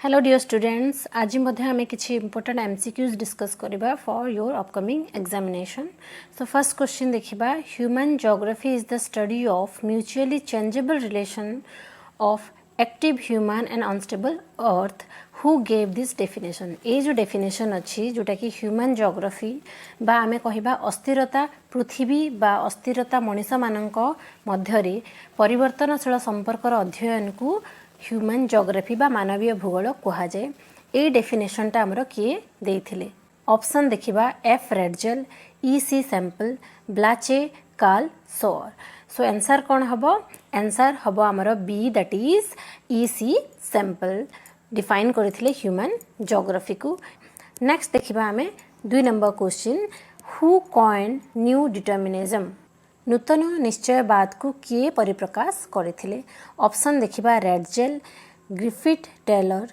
Hello dear students, आज आम किसी इंपोर्टेंट एमसीक्यूज डिस्कस करबा for your upcoming examination. So first question देखिबा, human geography is the study of mutually changeable relation of active human and unstable earth who gave this definition. ये जो definition अच्छी जोटा कि ह्यूमन ज्योग्राफी बा आमे कहिबा अस्थिरता पृथ्वी बा अस्थिरता मनीष मानक मध्यरे परिवर्तनशील संपर्कर अध्ययन को ह्यूमन ज्योग्राफी बा मानवीय भूगोल कह जाए। ये डेफिनेशनटा आमर किए देइथिले? ऑप्शन देखिबा, F Ratzel, E C Semple, Blache, Carl Sauer. So answer कौन हबो? आंसर हबो आमर B, that is E C Semple define करथिले ह्यूमन ज्योग्राफी को। नेक्स्ट देखिबा आमे 2 number question, who coined new determinism. नूतन निश्चयवाद को किए परिप्रकाश करथिले? ऑप्शन देखिबा, Ratzel, Griffith Taylor,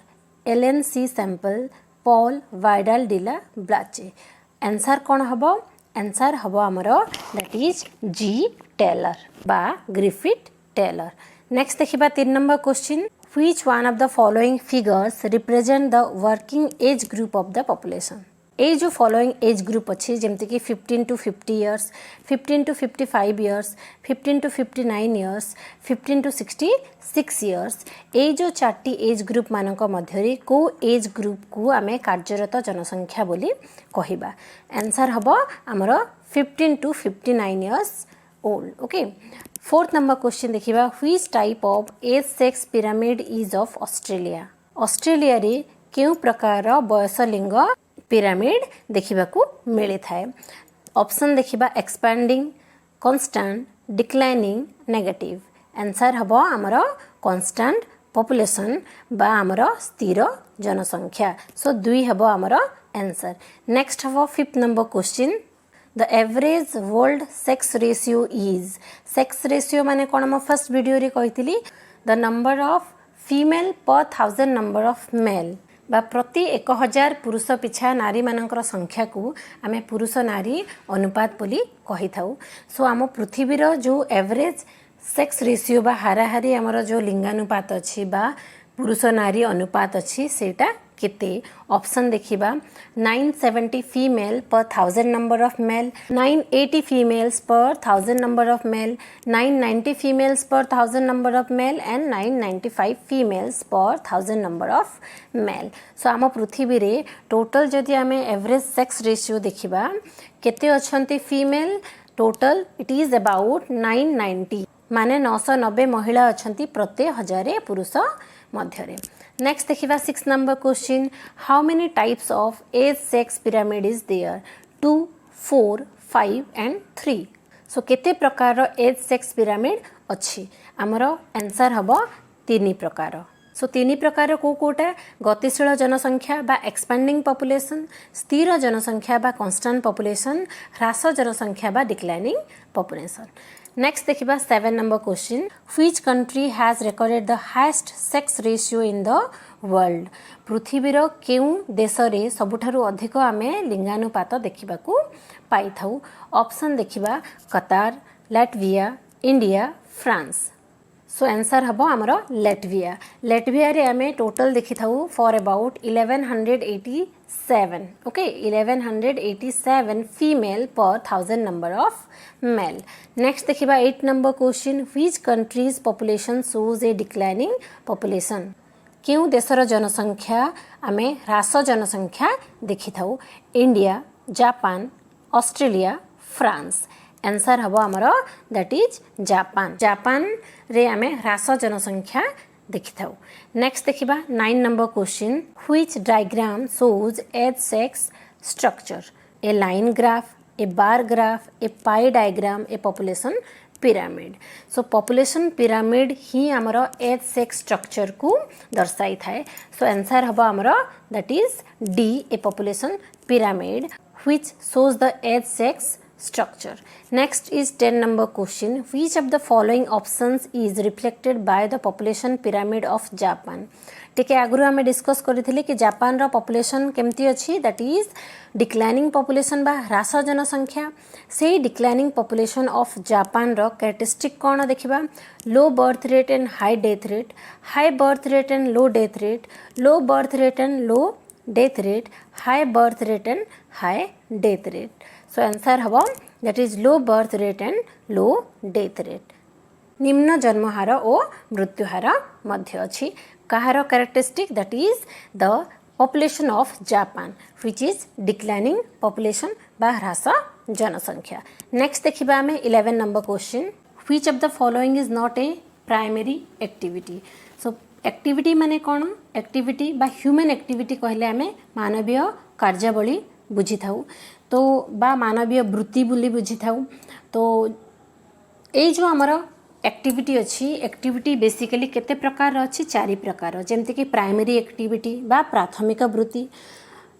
Ellen C Semple, Paul Vidal de la Blache. Answer कौन हबो? आंसर हबो आमर दैट इज जी टेलर बा ग्रिफिथ टेलर। नेक्स्ट देखिबा 3 number question, which one of the following figures represent the working age group of the population. ये जो following age group अच्छी जमती कि 15 to 50 years, 15 to 55 years, 15 to 59 years, 15 to 66 years, ये जो 4टी age group मानक मध्यरे को एज ग्रुप को आमे कार्यरत जनसंख्या बोली कहिबा? आंसर हबो हमरो 15 to 59 years old। Okay, 4th number question देखिबा, which type of age sex pyramid is of Australia. Australia रे केउ प्रकार बयस लिंग पिरामिड देखा मिली थाए? ऑप्शन देखिबा, expanding, constant, declining, negative. Answer हबो आमर कांस्टेंट पॉपुलेशन बा आमर स्थिर जनसंख्या। सो 2 हबो आमर आंसर। नेक्स्ट हबो 5th number question, the average world sex ratio is. Sex ratio माने कोन? हम फर्स्ट वीडियो रे कहितली, the number of female per 1000 number of mail बा प्रति 1000 पुरुष पिछा नारी मानकर संख्या को आमे पुरुष नारी अनुपात बोली कही थाउ। सो आम पृथ्वीर जो एवरेज सेक्स रेशियो बा हाराहारी आमर जो लिंगानुपात अच्छी बा पुरुष नारी अनुपात अच्छी सेटा केते? ऑप्शन देखिबा, 970 female per 1000 number of mail, 980 females पर 1000 नंबर ऑफ मेल, 990 फीमेल्स पर 1000 number of male and 995 females पर 1000 नंबर ऑफ मेल। सो आम पृथ्वी रे टोटल जदि आमे एवरेज सेक्स रेशियो देखिबा केते अछंती female? Total it is about 990 माने 990 महिला अछंती प्रति 1000 पुरुष मध्यरे। नेक्स्ट देखिबा 6 number question, how many types of age sex pyramid is there? 2, 4, 5 and 3। So केते प्रकार एज सेक्स पिरामिड अच्छी? आमर आंसर हबो 3 प्रकार। सो 3 प्रकार को कोटा? गतिशील जनसंख्या बा एक्सपैंडिंग पॉपुलेशन, स्थिर जनसंख्या बा कांस्टेंट पॉपुलेशन, ह्रास जनसंख्या बा डिक्लाइनिंग पॉपुलेशन। नेक्स्ट देखिबा 7 number question, which country has recorded the highest sex ratio in the world. पृथ्वीर केउ देश रे सबुठारु अधिक आमे लिंगानुपात देखिबा को पाई थाउ? ऑप्शन देखिबा, Qatar, Latvia, India, France. So answer हबो आमर लाटविया। लाटविया रे आमे टोटल देखि थाउ for about 1187। Okay, 1187 female per 1000 number of male. Next देखिबा 8 number question, which country's population shows a declining population. केउ देशर जनसंख्या आमे ह्रास जनसंख्या देखि थाउ? India, Japan, Australia, France. Answer हबो आमर दैट इज जापान। जापान रे आमे ह्रास जनसंख्या देखि थाउ। नेक्स्ट देखिबा 9 number question, which diagram shows age sex structure. A line graph, a bar graph, a pie diagram, a population pyramid. So population pyramid ही आमर एज सेक्स स्ट्रक्चर को दर्शाई थाए। सो आंसर हबो आमर that is D, a population pyramid which shows the age sex structure. Next is 10 number question, which of the following options is reflected by the population pyramid of Japan? टिके आगुरी आम discuss करथिले कि Japan रो population केमती अछि that is declining population बा ह्रास जनसंख्या से डिक्लाइनिंग पॉपुलेशन ऑफ जापान रो कैरेक्टरिस्टिक कोन देखिबा low birth rate and high birth rate and low death rate low birth rate and low death rate high birth rate and high death rate so answer हबो that is low birth rate and low death rate निम्न जन्म हार और मृत्यु हार मध्य अछि कहार characteristic that is the population of Japan which is declining population बा ह्रास जनसंख्या नेक्स्ट देखिबा हमें 11 number question which of the following is not a primary activity so activity माने कोन एक्टिविटी बा ह्यूमन एक्टिविटी कहले हमें मानवीय कार्यावली बुझी थाउ तो बा मानवीय वृत्ति बुली बुझी थाउ तो ए जो हमर एक्टिविटी अच्छी एक्टिविटी बेसिकली केते प्रकार अच्छी 4 प्रकार जेमती कि प्राइमरी एक्टिविटी बा प्राथमिक वृत्ति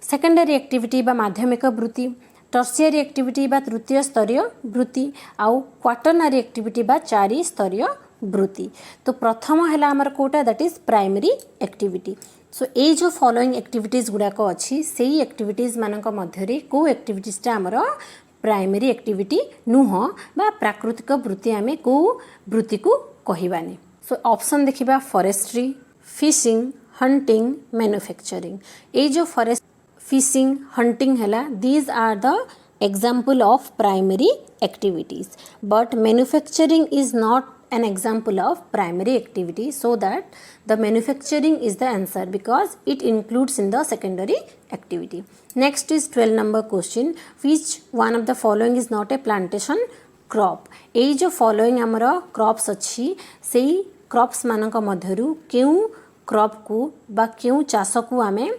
सेकेंडरी एक्टिविटी बा माध्यमिक वृत्ति टर्शियरी एक्टिविटी बा तृतीय स्तरीय वृत्ति आउ क्वाटरनरी एक्टिविटी बा 4 स्तरीय वृत्ति तो प्रथम है आमर कोटा that is primary activity so ये जो फॉलोइंग एक्टिविटीज गुड़ाक अच्छी से एक्टिविटीज मानक मध्य को एक्टिविटीजटा आमर प्राइमरी एक्टिविटी नुह बा प्राकृतिक वृत्ति आमे को वृत्ति को कहिबानी सो ऑप्शन देखिबा फॉरेस्ट्री फिशिंग हंटिंग मैन्युफैक्चरिंग ए जो फॉरेस्ट फिशिंग हंटिंग हैला these are the example of primary activities but manufacturing is not an example of primary activity so that the manufacturing is the answer because it includes in the secondary activity. Next is 12 number question which one of the following is not a plantation crop ए जो following आमर crops अच्छी से crops मानक मध्यरु केउ crop को बा केउ चाष को आमे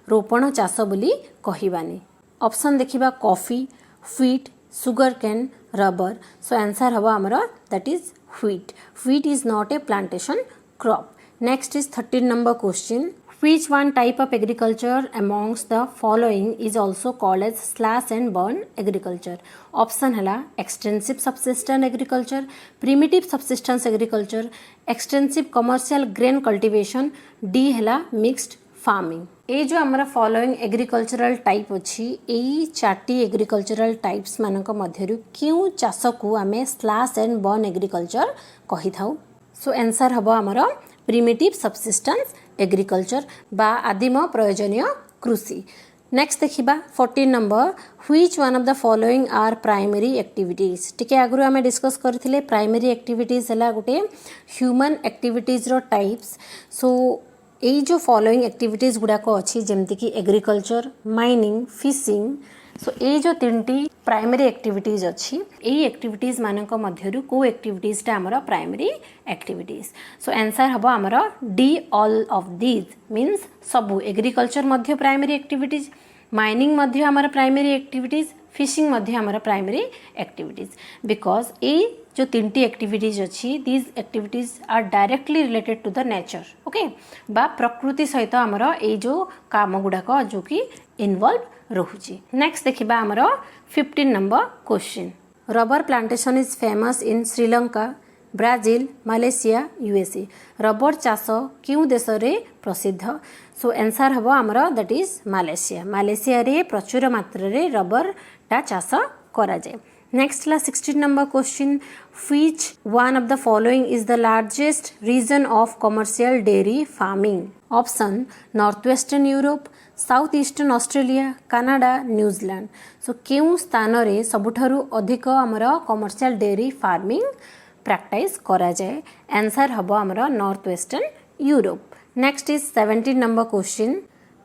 रोपण चाष बोली कहिबानी ऑप्शन देखिबा coffee wheat sugar cane rubber so answer हवा हमरा that is wheat is not a plantation crop next is 13 number question which one type of agriculture amongst the following is also called as slash and burn agriculture option हला extensive subsistence agriculture primitive subsistence agriculture extensive commercial grain cultivation D हला mixed farming ये जो हमारा following agricultural type अच्छी यही 4टी agricultural types मानक मध्यरु क्यों चाष को आमे स्लैश एंड बर्न एग्रीकल्चर कहि थाउ सो आंसर हबो हमरो प्रिमिटिव सबसिस्टेंस एग्रीकल्चर बा आदिम प्रयोजनीय कृषि नेक्स्ट देखिबा 14 number which one of the following are primary activities टिके आगु आमे डिस्कस करथिले प्राइमरी एक्टिविटीज हला गुटे ह्यूमन एक्टिविटीज रो टाइप्स सो यही जो फॉलोइंग एक्टिविटीज गुड़ाक अच्छी जमती कि एग्रीकल्चर माइनिंग फिशिंग सो ये जो 3टी प्राइमरी एक्टिविटीज अच्छी यही एक्टिविटीज मानक मध्यरु को एक्टिविटीजटा हमर प्राइमरी एक्टिविटीज सो आंसर हबो हमर D all of these means सबु एग्रीकल्चर मध्य प्राइमरी एक्टिविटीज माइनिंग मध्य हमर प्राइमरी एक्टिविटीज फिशिंग मध्य हमर प्राइमरी एक्टिविटीज बिकॉज ये जो 3टी एक्टिविटीज अच्छी these activities are directly related to the nature okay बा प्रकृति सहित हमर ए जो काम गुड़ाक जो कि इन्वॉल्व रहुची नेक्स्ट देखिबा हमर 15 number question rubber plantation is famous in Sri Lanka Brazil Malaysia USA rubber चाष क्यों देश रे प्रसिद्ध सो आंसर हबो हमर दैट इज मालेशिया रे प्रचुर मात्रा रे रबर टा चाष करा जाय नेक्स्ट ला 16 number question which one of the following is the largest region of commercial dairy farming option north western Europe south eastern Australia Canada New Zealand so केउ स्थान रे सबुठारु अधिक हमर कमर्शियल डेयरी फार्मिंग प्रैक्टिस करा जाय आंसर हबो हमर north western Europe next is 17 number question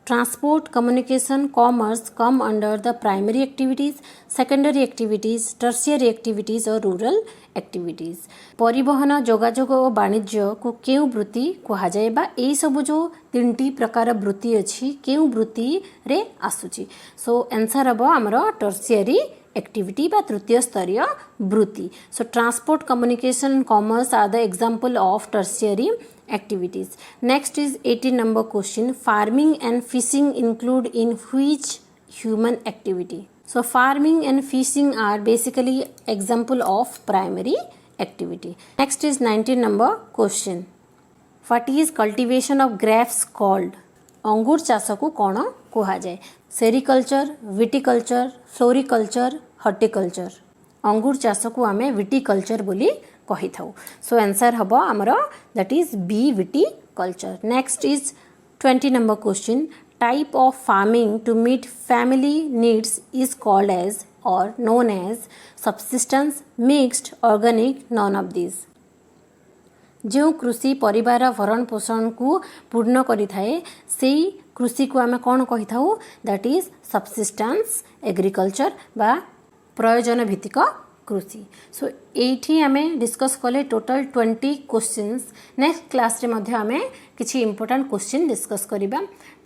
Transport, communication, commerce come under the primary activities, secondary activities, tertiary activities और rural activities. परिवहन जोगाजोग और वाणिज्य को केउ वृत्ति कहा जाए बा ए सब जो 3टी प्रकार वृत्ति अच्छी केउ वृत्ति रे आसुची सो आंसर हबो हमरो टर्शियरी एक्टिविटी बा तृतीय स्तरीय वृत्ति so transport communication commerce are the example of tertiary activities. Next is 18 number question. Farming and fishing include in which human activity? So farming and fishing are basically example of primary activity. Next is 19 number question. What is cultivation of grapes called अंगूर चाष को कौन कह जाए sericulture viticulture floriculture horticulture अंगूर चाष को आम विटिकल्चर बोली कही था सो आंसर हम आमर that is B viticulture next is 20 number question type of farming to meet family needs is called as or known as subsistence mixed organic none of these जो कृषि परिवार भरण पोषण को पूर्ण करि थाए सेई कृषि को आमे कोन कहि थाउ दैट इज सबसिस्टेंस एग्रीकल्चर बा प्रयोजन भित्तिक कृषि सो एठी आमे डिस्कस कले टोटल 20 क्वेश्चंस नेक्स्ट क्लास रे मध्ये आमे किछि इंपोर्टेंट क्वेश्चन डिस्कस करिबा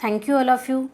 thank you all of you.